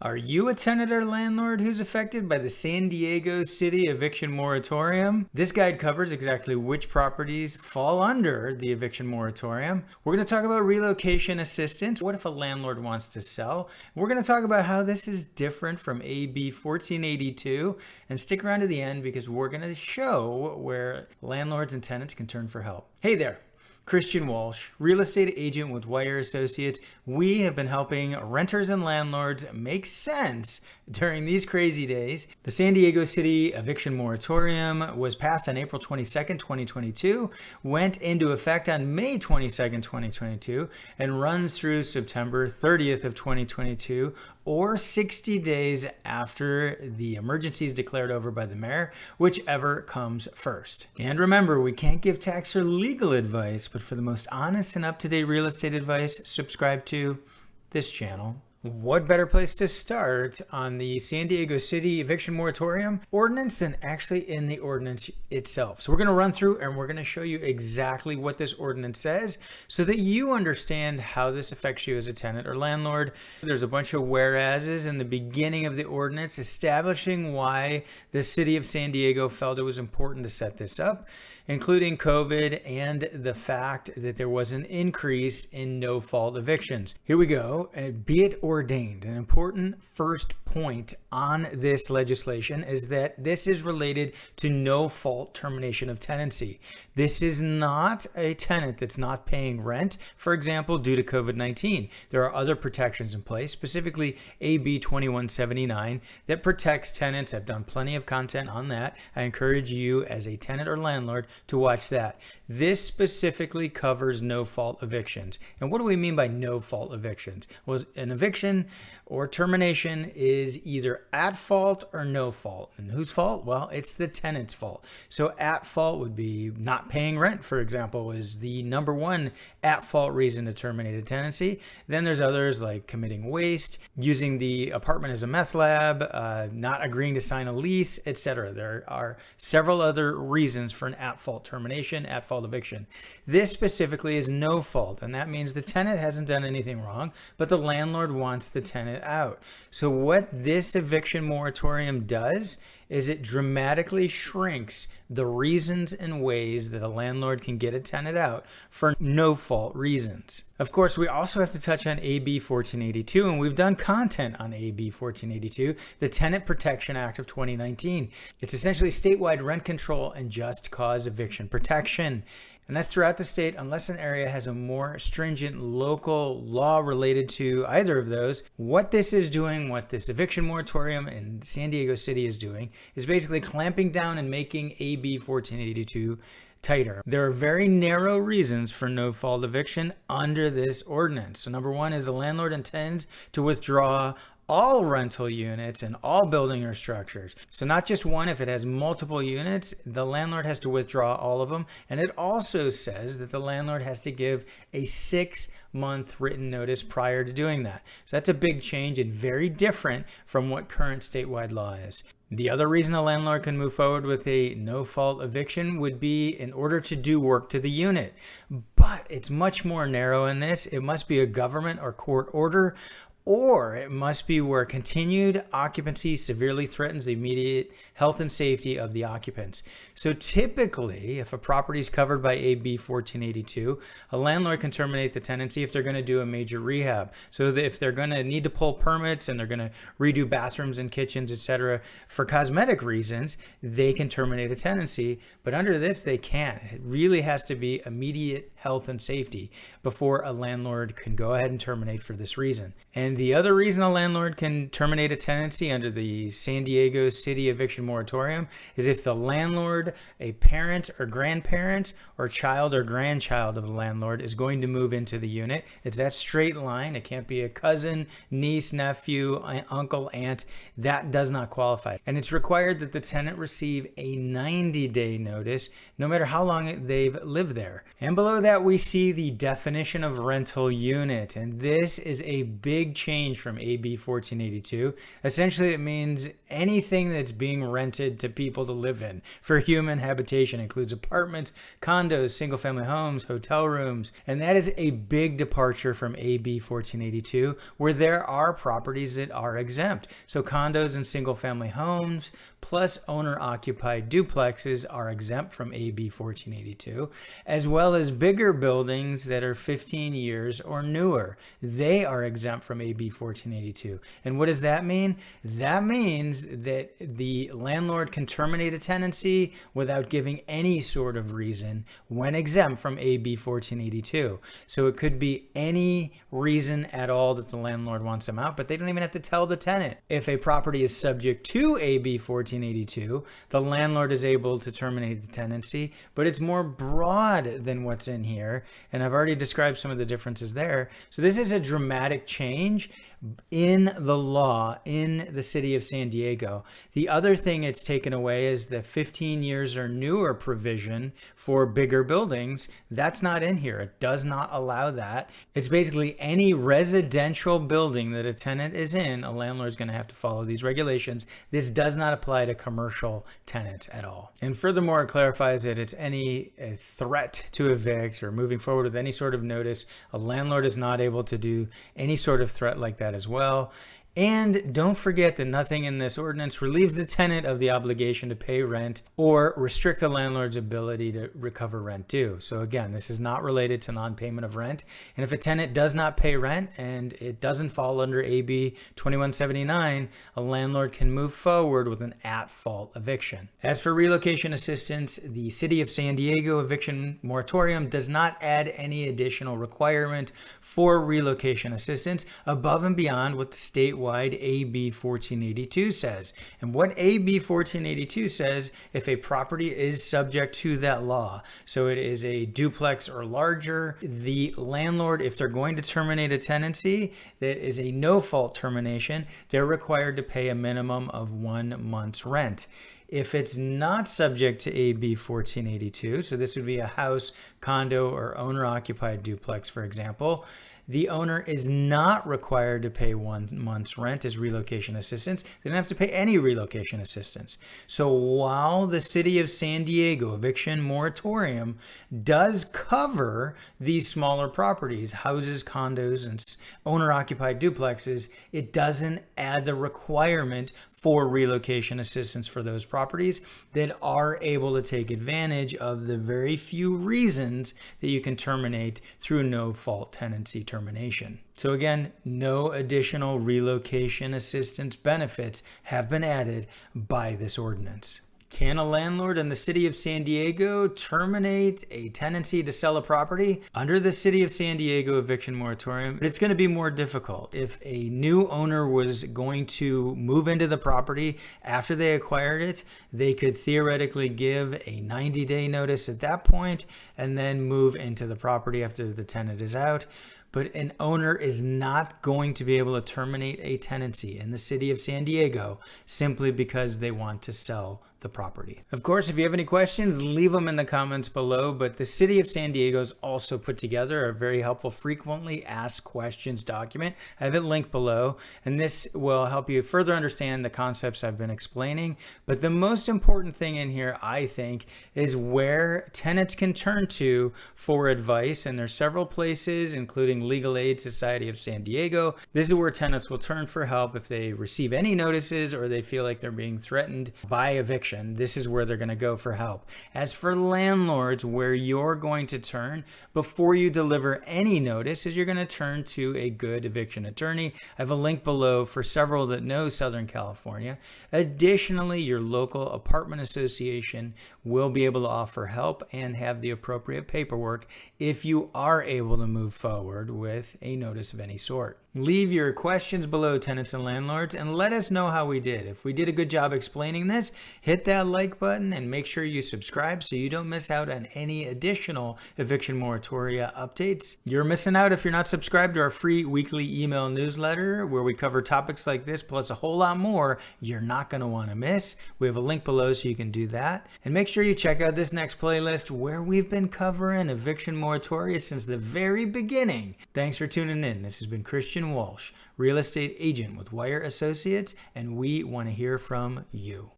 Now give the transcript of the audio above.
Are you a tenant or landlord who's affected by the San Diego City Eviction Moratorium? This guide covers exactly which properties fall under the eviction moratorium. We're going to talk about relocation assistance. What if a landlord wants to sell? We're going to talk about how this is different from AB 1482, and stick around to the end because we're going to show where landlords and tenants can turn for help. Hey there. Christian Walsh, real estate agent with Wire Associates. We have been helping renters and landlords make sense during these crazy days. The San Diego City Eviction Moratorium was passed on April 22nd, 2022, went into effect on May 22nd, 2022, and runs through September 30th of 2022, or 60 days after the emergency is declared over by the mayor, whichever comes first. And remember, we can't give tax or legal advice, but for the most honest and up-to-date real estate advice, subscribe to this channel. What better place to start on the San Diego City Eviction Moratorium ordinance than actually in the ordinance itself? So we're going to run through and we're going to show you exactly what this ordinance says so that you understand how this affects you as a tenant or landlord. There's a bunch of whereases in the beginning of the ordinance establishing why the city of San Diego felt it was important to set this up, including COVID and the fact that there was an increase in no-fault evictions. Here we go. Be it ordained. An important first point on this legislation is that this is related to no-fault termination of tenancy. This is not a tenant that's not paying rent, for example, due to COVID-19. There are other protections in place, specifically AB 2179, that protects tenants. I've done plenty of content on that. I encourage you as a tenant or landlord to watch that. This specifically covers no-fault evictions. And what do we mean by no-fault evictions? Well, an eviction or termination is either at fault or no fault. And whose fault? Well, it's the tenant's fault. So at fault would be not paying rent, for example, is the number one at fault reason to terminate a tenancy. Then there's others like committing waste, using the apartment as a meth lab, not agreeing to sign a lease, etc. There are several other reasons for an at fault termination, at fault eviction. This specifically is no fault, and that means the tenant hasn't done anything wrong, but the landlord wants the tenant out. So what this eviction moratorium does is it dramatically shrinks the reasons and ways that a landlord can get a tenant out for no fault reasons. Of course, we also have to touch on AB 1482, and we've done content on AB 1482, the Tenant Protection Act of 2019. It's essentially statewide rent control and just cause eviction protection. And that's throughout the state unless an area has a more stringent local law related to either of those. What this is doing, what this eviction moratorium in San Diego City is doing, is basically clamping down and making AB 1482 tighter. There are very narrow reasons for no-fault eviction under this ordinance. So number one is the landlord intends to withdraw all rental units and all building or structures. So not just one. If it has multiple units, the landlord has to withdraw all of them. And it also says that the landlord has to give a 6-month written notice prior to doing that. So that's a big change and very different from what current statewide law is. The other reason a landlord can move forward with a no-fault eviction would be in order to do work to the unit. But it's much more narrow in this. It must be a government or court order, or it must be where continued occupancy severely threatens the immediate health and safety of the occupants. So typically, if a property is covered by AB 1482, a landlord can terminate the tenancy if they're going to do a major rehab. So that if they're going to need to pull permits and they're going to redo bathrooms and kitchens, etc., for cosmetic reasons, they can terminate a tenancy. But under this, they can't. It really has to be immediate health and safety before a landlord can go ahead and terminate for this reason. And the other reason a landlord can terminate a tenancy under the San Diego City Eviction Moratorium is if the landlord, a parent or grandparent or child or grandchild of the landlord is going to move into the unit. It's that straight line. It can't be a cousin, niece, nephew, uncle, aunt. That does not qualify. And it's required that the tenant receive a 90-day notice no matter how long they've lived there. And below that, we see the definition of rental unit. And this is a big change change from AB 1482. Essentially, it means anything that's being rented to people to live in for human habitation includes apartments, condos, single-family homes, hotel rooms, and that is a big departure from AB 1482, where there are properties that are exempt. So condos and single-family homes plus owner-occupied duplexes are exempt from AB 1482, as well as bigger buildings that are 15 years or newer. They are exempt from AB 1482. And what does that mean? That means that the landlord can terminate a tenancy without giving any sort of reason when exempt from AB 1482. So it could be any reason at all that the landlord wants them out, but they don't even have to tell the tenant. If a property is subject to AB 1482, the landlord is able to terminate the tenancy, but it's more broad than what's in here, and I've already described some of the differences there. So this is a dramatic change in the law in the city of San Diego. The other thing it's taken away is the 15 years or newer provision for bigger buildings. That's not in here. It does not allow that. It's basically any residential building that a tenant is in, a landlord's going to have to follow these regulations. This does not apply to commercial tenants at all. And furthermore, it clarifies that it's any threat to evict or moving forward with any sort of notice. A landlord is not able to do any sort of threat like that as well. And don't forget that nothing in this ordinance relieves the tenant of the obligation to pay rent or restrict the landlord's ability to recover rent due. So again, this is not related to non-payment of rent. And if a tenant does not pay rent and it doesn't fall under AB 2179, a landlord can move forward with an at-fault eviction. As for relocation assistance, the City of San Diego Eviction Moratorium does not add any additional requirement for relocation assistance above and beyond what the statewide AB 1482 says. And what AB 1482 says, if a property is subject to that law, so it is a duplex or larger, the landlord, if they're going to terminate a tenancy that is a no-fault termination, they're required to pay a minimum of 1 month's rent. If it's not subject to AB 1482, so this would be a house, condo, or owner-occupied duplex, for example, the owner is not required to pay 1 month's rent as relocation assistance. They don't have to pay any relocation assistance. So while the City of San Diego Eviction Moratorium does cover these smaller properties, houses, condos, and owner-occupied duplexes, it doesn't add the requirement for relocation assistance for those properties that are able to take advantage of the very few reasons that you can terminate through no-fault tenancy termination. So again, no additional relocation assistance benefits have been added by this ordinance. Can a landlord in the City of San Diego terminate a tenancy to sell a property? Under the City of San Diego Eviction Moratorium, it's going to be more difficult. If a new owner was going to move into the property after they acquired it, they could theoretically give a 90-day notice at that point and then move into the property after the tenant is out. But an owner is not going to be able to terminate a tenancy in the City of San Diego simply because they want to sell the property. Of course, if you have any questions, leave them in the comments below, but the City of San Diego has also put together a very helpful frequently asked questions document. I have it linked below, and this will help you further understand the concepts I've been explaining. But the most important thing in here, I think, is where tenants can turn to for advice, and there's several places, including Legal Aid Society of San Diego. This is where tenants will turn for help if they receive any notices or they feel like they're being threatened by eviction. This is where they're going to go for help. As for landlords, where you're going to turn before you deliver any notice is you're going to turn to a good eviction attorney. I have a link below for several that know Southern California. Additionally, your local apartment association will be able to offer help and have the appropriate paperwork if you are able to move forward with a notice of any sort. Leave your questions below, tenants and landlords, and let us know how we did. If we did a good job explaining this, hit hit that like button and make sure you subscribe so you don't miss out on any additional eviction moratoria updates. You're missing out if you're not subscribed to our free weekly email newsletter where we cover topics like this plus a whole lot more you're not going to want to miss. We have a link below so you can do that. And make sure you check out this next playlist where we've been covering eviction moratoria since the very beginning. Thanks for tuning in. This has been Christian Walsh, real estate agent with Wire Associates, and we want to hear from you.